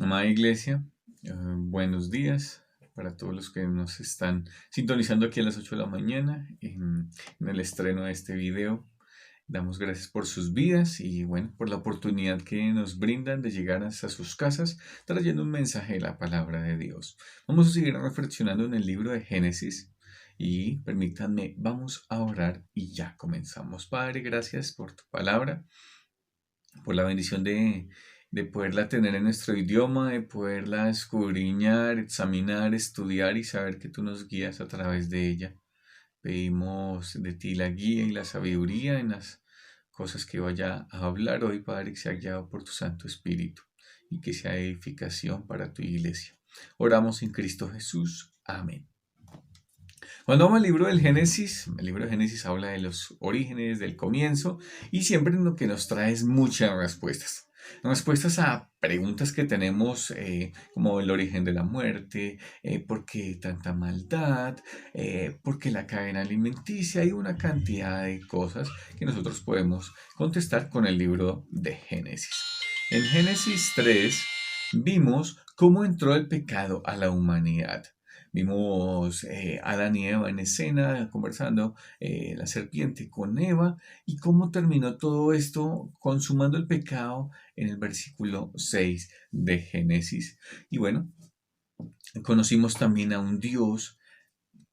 Amada Iglesia, buenos días para todos los que nos están sintonizando aquí a las 8 de la mañana en el estreno de este video. Damos gracias por sus vidas y bueno, por la oportunidad que nos brindan de llegar hasta sus casas trayendo un mensaje de la palabra de Dios. Vamos a seguir reflexionando en el libro de Génesis y permítanme, vamos a orar y ya comenzamos. Padre, gracias por tu palabra, por la bendición de poderla tener en nuestro idioma, de poderla escudriñar, examinar, estudiar y saber que tú nos guías a través de ella. Pedimos de ti la guía y la sabiduría en las cosas que vaya a hablar hoy, Padre, que sea guiado por tu Santo Espíritu y que sea edificación para tu iglesia. Oramos en Cristo Jesús. Amén. Cuando vamos al libro del Génesis, el libro de Génesis habla de los orígenes, del comienzo, y siempre lo que nos trae es muchas respuestas. Respuestas a preguntas que tenemos, como el origen de la muerte, por qué tanta maldad, por qué la cadena alimenticia, y una cantidad de cosas que nosotros podemos contestar con el libro de Génesis. En Génesis 3 vimos cómo entró el pecado a la humanidad. Vimos a Adán y Eva en escena conversando, la serpiente con Eva, y cómo terminó todo esto consumando el pecado en el versículo 6 de Génesis. Y bueno, conocimos también a un Dios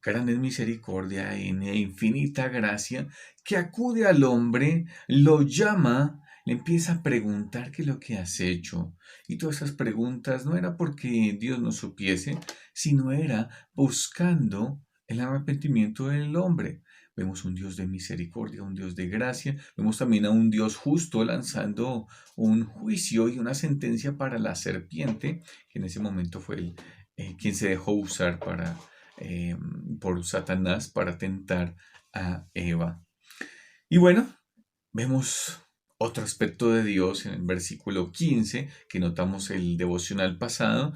grande en misericordia e infinita gracia, que acude al hombre, lo llama, le empieza a preguntar qué es lo que has hecho. Y todas esas preguntas no era porque Dios no supiese, sino era buscando el arrepentimiento del hombre. Vemos un Dios de misericordia, un Dios de gracia. Vemos también a un Dios justo lanzando un juicio y una sentencia para la serpiente, que en ese momento fue quien se dejó usar eh, por Satanás para tentar a Eva. Y bueno, vemos otro aspecto de Dios en el versículo 15, que notamos el devocional pasado,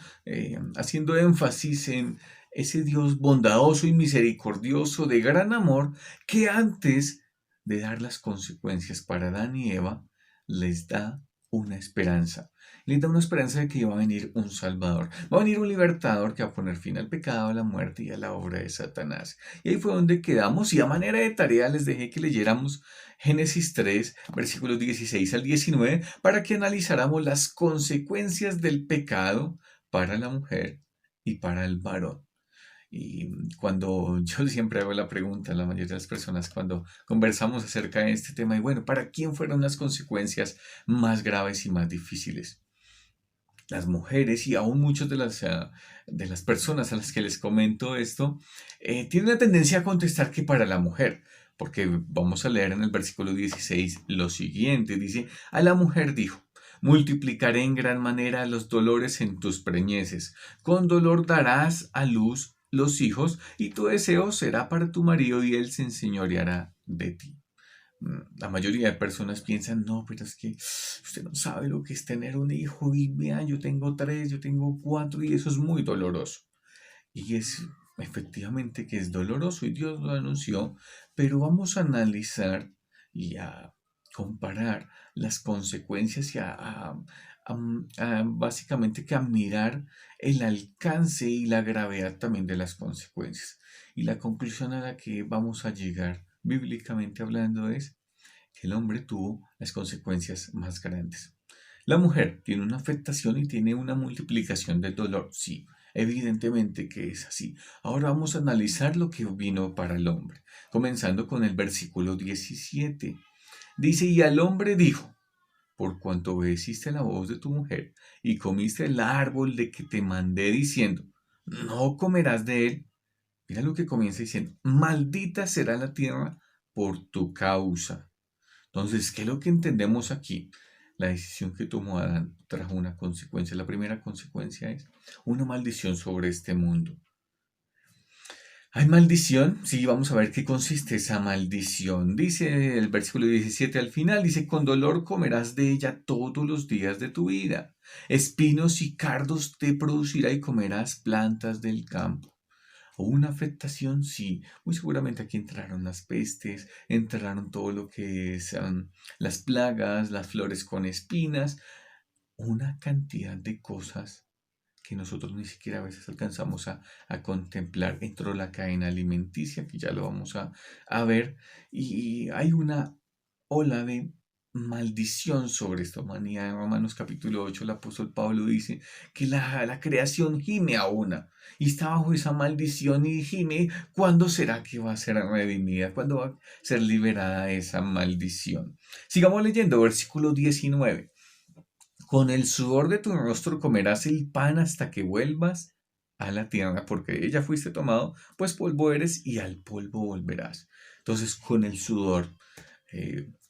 haciendo énfasis en ese Dios bondadoso y misericordioso de gran amor, que antes de dar las consecuencias para Adán y Eva, les da una esperanza. Les da una esperanza de que va a venir un Salvador, va a venir un libertador que va a poner fin al pecado, a la muerte y a la obra de Satanás. Y ahí fue donde quedamos, y a manera de tarea les dejé que leyéramos Génesis 3, versículos 16 al 19, para que analizáramos las consecuencias del pecado para la mujer y para el varón. Y cuando yo siempre hago la pregunta a la mayoría de las personas cuando conversamos acerca de este tema, y bueno, ¿para quién fueron las consecuencias más graves y más difíciles? Las mujeres y aún muchas de las personas a las que les comento esto, tienen una tendencia a contestar que para la mujer, porque vamos a leer en el versículo 16 lo siguiente, dice, a la mujer dijo, multiplicaré en gran manera los dolores en tus preñeces, con dolor darás a luz los hijos, y tu deseo será para tu marido, y él se enseñoreará de ti. La mayoría de personas piensan, no, pero es que usted no sabe lo que es tener un hijo y vean, yo tengo tres, yo tengo cuatro y eso es muy doloroso. Y es efectivamente que es doloroso y Dios lo anunció, pero vamos a analizar y a comparar las consecuencias y básicamente que a mirar el alcance y la gravedad también de las consecuencias. Y la conclusión a la que vamos a llegar bíblicamente hablando es que el hombre tuvo las consecuencias más grandes. La mujer tiene una afectación y tiene una multiplicación del dolor, sí, evidentemente que es así. Ahora vamos a analizar lo que vino para el hombre, comenzando con el versículo 17. Dice, y al hombre dijo, por cuanto obedeciste la voz de tu mujer y comiste el árbol de que te mandé diciendo, no comerás de él. Mira lo que comienza diciendo, maldita será la tierra por tu causa. Entonces, ¿qué es lo que entendemos aquí? La decisión que tomó Adán trajo una consecuencia. La primera consecuencia es una maldición sobre este mundo. ¿Hay maldición? Sí, vamos a ver qué consiste esa maldición. Dice el versículo 17 al final, dice, con dolor comerás de ella todos los días de tu vida. Espinos y cardos te producirá y comerás plantas del campo. O una afectación, sí. Muy seguramente aquí entraron las pestes, entraron todo lo que es las plagas, las flores con espinas. una cantidad de cosas que nosotros ni siquiera a veces alcanzamos a contemplar dentro de la cadena alimenticia, que ya lo vamos a ver, y hay una ola de maldición sobre esta humanidad. En Romanos capítulo 8 el apóstol Pablo dice que la creación gime a una y está bajo esa maldición y gime, ¿cuándo será que va a ser redimida? ¿Cuándo va a ser liberada de esa maldición? Sigamos leyendo, versículo 19. Con el sudor de tu rostro comerás el pan hasta que vuelvas a la tierra, porque de ella fuiste tomado, pues polvo eres y al polvo volverás. Entonces, con el sudor,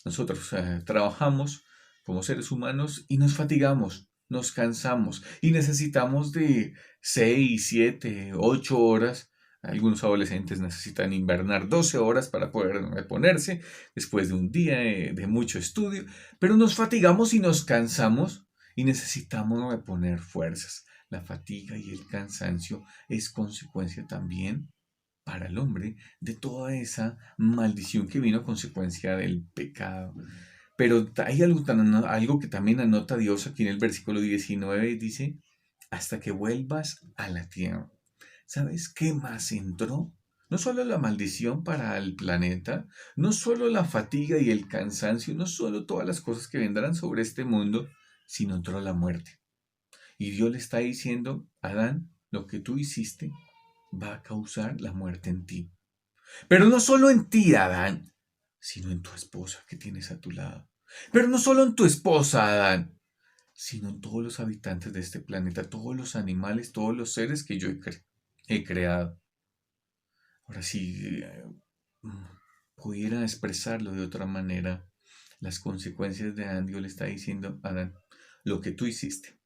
nosotros trabajamos como seres humanos y nos fatigamos, nos cansamos y necesitamos de 6, 7, 8 horas. Algunos adolescentes necesitan invernar 12 horas para poder reponerse después de un día de mucho estudio, pero nos fatigamos y nos cansamos y necesitamos reponer fuerzas. La fatiga y el cansancio es consecuencia también para el hombre de toda esa maldición que vino a consecuencia del pecado. Pero hay algo que también anota Dios aquí en el versículo 19, dice, hasta que vuelvas a la tierra. ¿Sabes qué más entró? No solo la maldición para el planeta, no solo la fatiga y el cansancio, no solo todas las cosas que vendrán sobre este mundo, sino entró la muerte. Y Dios le está diciendo, Adán, lo que tú hiciste va a causar la muerte en ti. Pero no solo en ti, Adán, sino en tu esposa que tienes a tu lado. Pero no solo en tu esposa, Adán, sino en todos los habitantes de este planeta, todos los animales, todos los seres que yo he creado. Ahora, si pudiera expresarlo de otra manera, las consecuencias de Adán, Dios le está diciendo, Adán, lo que tú hiciste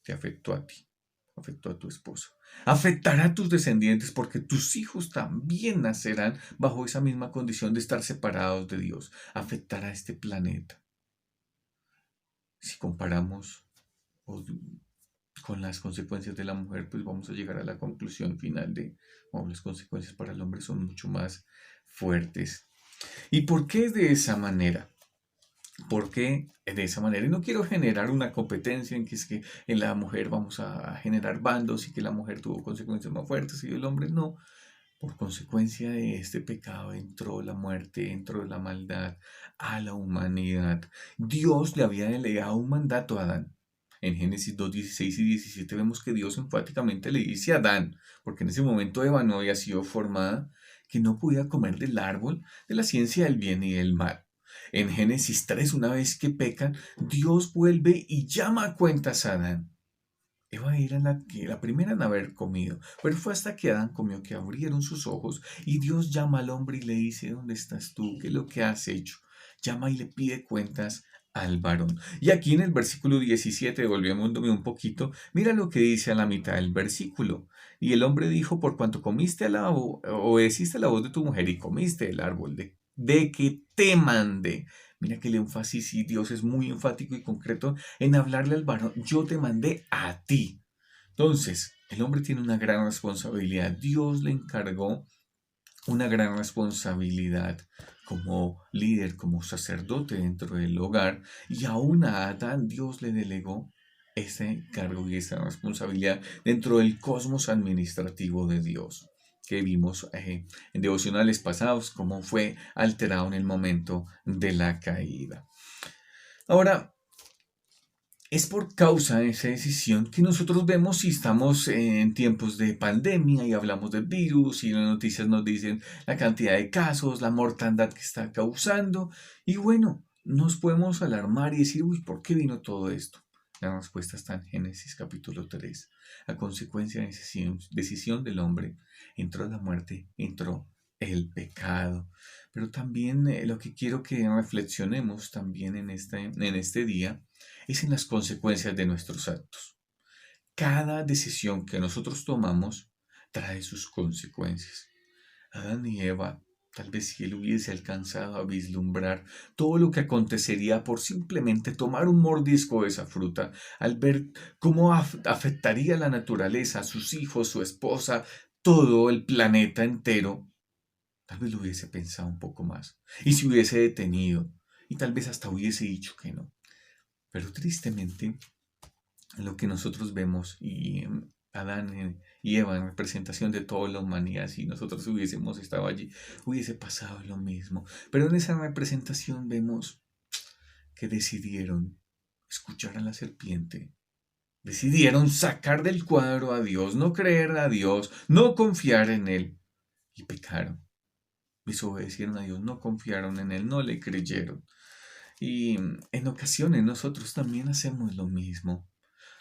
te afectó a ti, afectó a tu esposa, afectará a tus descendientes porque tus hijos también nacerán bajo esa misma condición de estar separados de Dios, afectará a este planeta. Si comparamos con las consecuencias de la mujer, pues vamos a llegar a la conclusión final de, bueno, las consecuencias para el hombre son mucho más fuertes. ¿Y por qué de esa manera? ¿Por qué de esa manera? Y no quiero generar una competencia en que es que en la mujer vamos a generar bandos y que la mujer tuvo consecuencias más fuertes y el hombre no. Por consecuencia de este pecado entró la muerte, entró la maldad a la humanidad. Dios le había delegado un mandato a Adán. En Génesis 2, 16 y 17 vemos que Dios enfáticamente le dice a Adán, porque en ese momento Eva no había sido formada, que no podía comer del árbol de la ciencia del bien y del mal. En Génesis 3, una vez que pecan, Dios vuelve y llama a cuentas a Adán. Eva era la primera en haber comido, pero fue hasta que Adán comió que abrieron sus ojos y Dios llama al hombre y le dice, ¿dónde estás tú? ¿Qué es lo que has hecho? Llama y le pide cuentas al varón. Y aquí en el versículo 17, volviéndome un poquito, mira lo que dice a la mitad del versículo. Y el hombre dijo, por cuanto obedeciste la voz de tu mujer y comiste el árbol de que te mandé. Mira que el énfasis y Dios es muy enfático y concreto en hablarle al varón, yo te mandé a ti. Entonces, el hombre tiene una gran responsabilidad. Dios le encargó una gran responsabilidad como líder, como sacerdote dentro del hogar. Y aún a Adán Dios le delegó ese cargo y esa responsabilidad dentro del cosmos administrativo de Dios que vimos en devocionales pasados, cómo fue alterado en el momento de la caída. Ahora, es por causa de esa decisión que nosotros vemos si estamos en tiempos de pandemia y hablamos del virus y las noticias nos dicen la cantidad de casos, la mortandad que está causando y bueno, nos podemos alarmar y decir, uy, ¿por qué vino todo esto? La respuesta está en Génesis capítulo 3. A consecuencia de decisión del hombre, entró la muerte, entró el pecado. Pero también lo que quiero que reflexionemos también en este día es en las consecuencias de nuestros actos. Cada decisión que nosotros tomamos trae sus consecuencias. Adán y Eva, tal vez si él hubiese alcanzado a vislumbrar todo lo que acontecería por simplemente tomar un mordisco de esa fruta, al ver cómo afectaría la naturaleza, a sus hijos, su esposa, todo el planeta entero, tal vez lo hubiese pensado un poco más y se hubiese detenido y tal vez hasta hubiese dicho que no. Pero tristemente, lo que nosotros vemos y Adán y Eva en representación de toda la humanidad, si nosotros hubiésemos estado allí, hubiese pasado lo mismo. Pero en esa representación vemos que decidieron escuchar a la serpiente. Decidieron sacar del cuadro a Dios, no creer a Dios, no confiar en Él. Y pecaron. Desobedecieron a Dios, no confiaron en Él, no le creyeron. Y en ocasiones nosotros también hacemos lo mismo.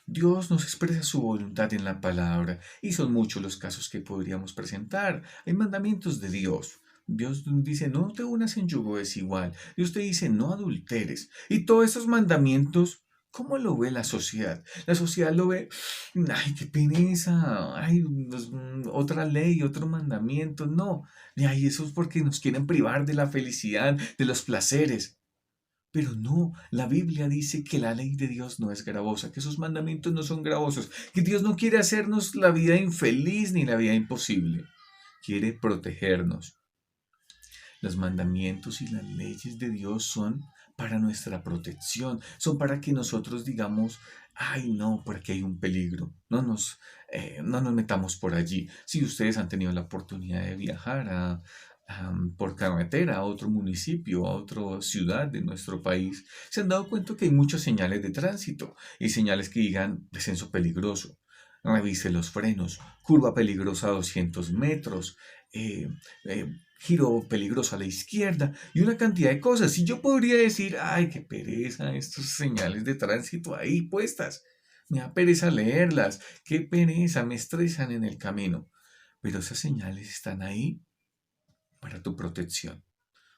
Dios nos expresa su voluntad en la palabra y son muchos los casos que podríamos presentar. Hay mandamientos de Dios. Dios dice, no te unas en yugo desigual. Dios te dice, no adulteres. Y todos esos mandamientos, ¿cómo lo ve la sociedad? La sociedad lo ve, ay, qué pereza, ay, otra ley, otro mandamiento. No, ay, eso es porque nos quieren privar de la felicidad, de los placeres. Pero no, la Biblia dice que la ley de Dios no es gravosa, que sus mandamientos no son gravosos, que Dios no quiere hacernos la vida infeliz ni la vida imposible, quiere protegernos. Los mandamientos y las leyes de Dios son para nuestra protección, son para que nosotros digamos, ay no, porque hay un peligro, no nos metamos por allí. Si ustedes han tenido la oportunidad de viajar por carretera a otro municipio, a otra ciudad de nuestro país, se han dado cuenta que hay muchas señales de tránsito y señales que digan descenso peligroso. Revise los frenos, curva peligrosa a 200 metros, eh, eh, giro peligroso a la izquierda y una cantidad de cosas. Y yo podría decir, ay, qué pereza estos señales de tránsito ahí puestas. Me da pereza leerlas, qué pereza, me estresan en el camino. Pero esas señales están ahí para tu protección.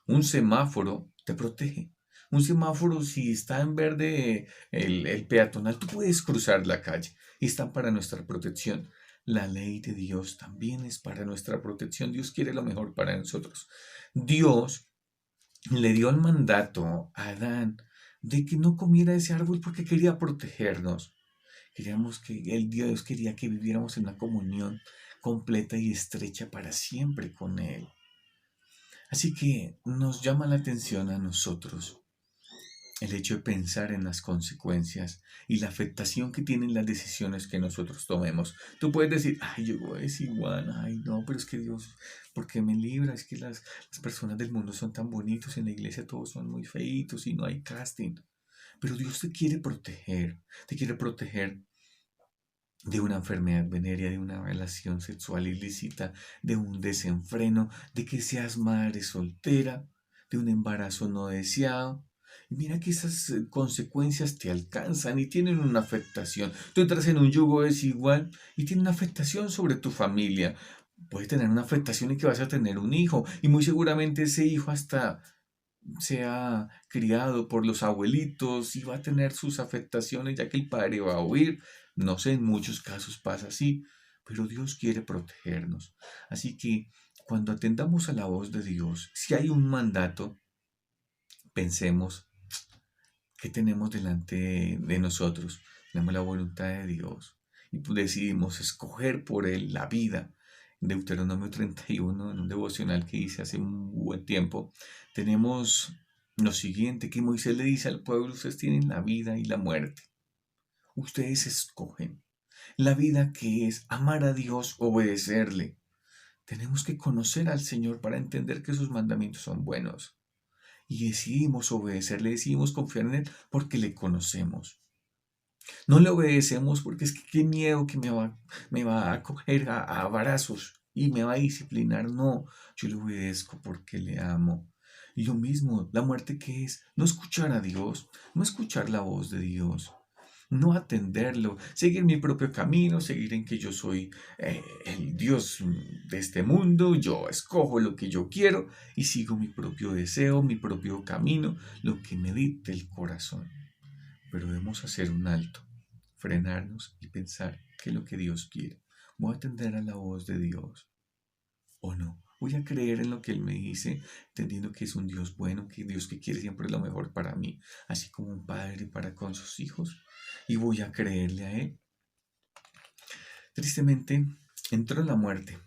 Un semáforo te protege. Un semáforo, si está en verde el peatonal, tú puedes cruzar la calle y están para nuestra protección. La ley de Dios también es para nuestra protección. Dios quiere lo mejor para nosotros. Dios le dio el mandato a Adán de que no comiera ese árbol porque quería protegernos. Queríamos que el Dios quería que viviéramos en una comunión completa y estrecha para siempre con Él. Así que nos llama la atención a nosotros el hecho de pensar en las consecuencias y la afectación que tienen las decisiones que nosotros tomemos. Tú puedes decir, ay, yo es igual, ay, no, pero es que Dios, ¿por qué me libra? Es que las personas del mundo son tan bonitos, en la iglesia todos son muy feitos y no hay casting. Pero Dios te quiere proteger de una enfermedad venérea, de una relación sexual ilícita, de un desenfreno, de que seas madre soltera, de un embarazo no deseado. Y mira que esas consecuencias te alcanzan y tienen una afectación. Tú entras en un yugo desigual y tiene una afectación sobre tu familia. Puede tener una afectación y que vas a tener un hijo y muy seguramente ese hijo hasta sea criado por los abuelitos y va a tener sus afectaciones ya que el padre va a huir. No sé, en muchos casos pasa así, pero Dios quiere protegernos. Así que cuando atendamos a la voz de Dios, si hay un mandato, pensemos que tenemos delante de nosotros. Tenemos la voluntad de Dios y decidimos escoger por Él la vida. Deuteronomio 31, en un devocional que hice hace un buen tiempo, tenemos lo siguiente, que Moisés le dice al pueblo, ustedes tienen la vida y la muerte. Ustedes escogen la vida que es amar a Dios, obedecerle. Tenemos que conocer al Señor para entender que sus mandamientos son buenos. Y decidimos obedecerle, decidimos confiar en Él porque le conocemos. No le obedecemos porque es que qué miedo que me va a coger a abrazos y me va a disciplinar. No, yo le obedezco porque le amo. Y lo mismo, la muerte que es no escuchar a Dios, no escuchar la voz de Dios, no atenderlo, seguir mi propio camino, seguir en que yo soy el Dios de este mundo, yo escojo lo que yo quiero y sigo mi propio deseo, mi propio camino, lo que me dicte el corazón. Pero debemos hacer un alto, frenarnos y pensar qué es lo que Dios quiere. ¿Voy a atender a la voz de Dios o no? Voy a creer en lo que Él me dice, entendiendo que es un Dios bueno, que Dios que quiere siempre lo mejor para mí, así como un padre para con sus hijos. Y voy a creerle a Él. Tristemente, entró la muerte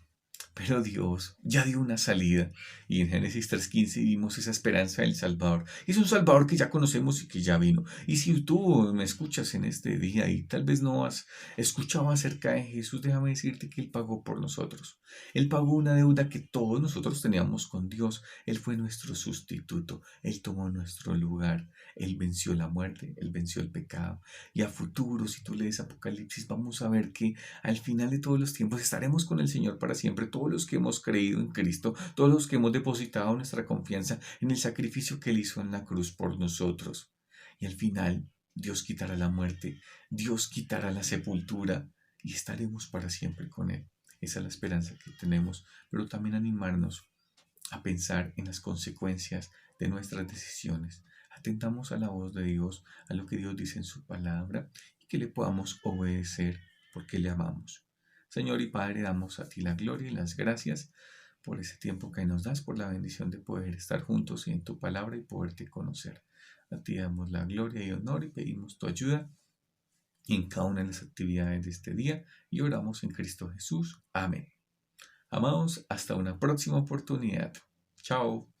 Pero Dios ya dio una salida y en Génesis 3:15 vimos esa esperanza del Salvador. Es un Salvador que ya conocemos y que ya vino. Y si tú me escuchas en este día y tal vez no has escuchado acerca de Jesús, déjame decirte que Él pagó por nosotros. Él pagó una deuda que todos nosotros teníamos con Dios. Él fue nuestro sustituto. Él tomó nuestro lugar. Él venció la muerte. Él venció el pecado. Y a futuro, si tú lees Apocalipsis, vamos a ver que al final de todos los tiempos estaremos con el Señor para siempre, todos los que hemos creído en Cristo, todos los que hemos depositado nuestra confianza en el sacrificio que Él hizo en la cruz por nosotros. Y al final, Dios quitará la muerte, Dios quitará la sepultura y estaremos para siempre con Él. Esa es la esperanza que tenemos, pero también animarnos a pensar en las consecuencias de nuestras decisiones. Atentamos a la voz de Dios, a lo que Dios dice en su palabra y que le podamos obedecer porque le amamos. Señor y Padre, damos a ti la gloria y las gracias por ese tiempo que nos das, por la bendición de poder estar juntos y en tu palabra y poderte conocer. A ti damos la gloria y honor y pedimos tu ayuda en cada una de las actividades de este día y oramos en Cristo Jesús. Amén. Amados, hasta una próxima oportunidad. Chao.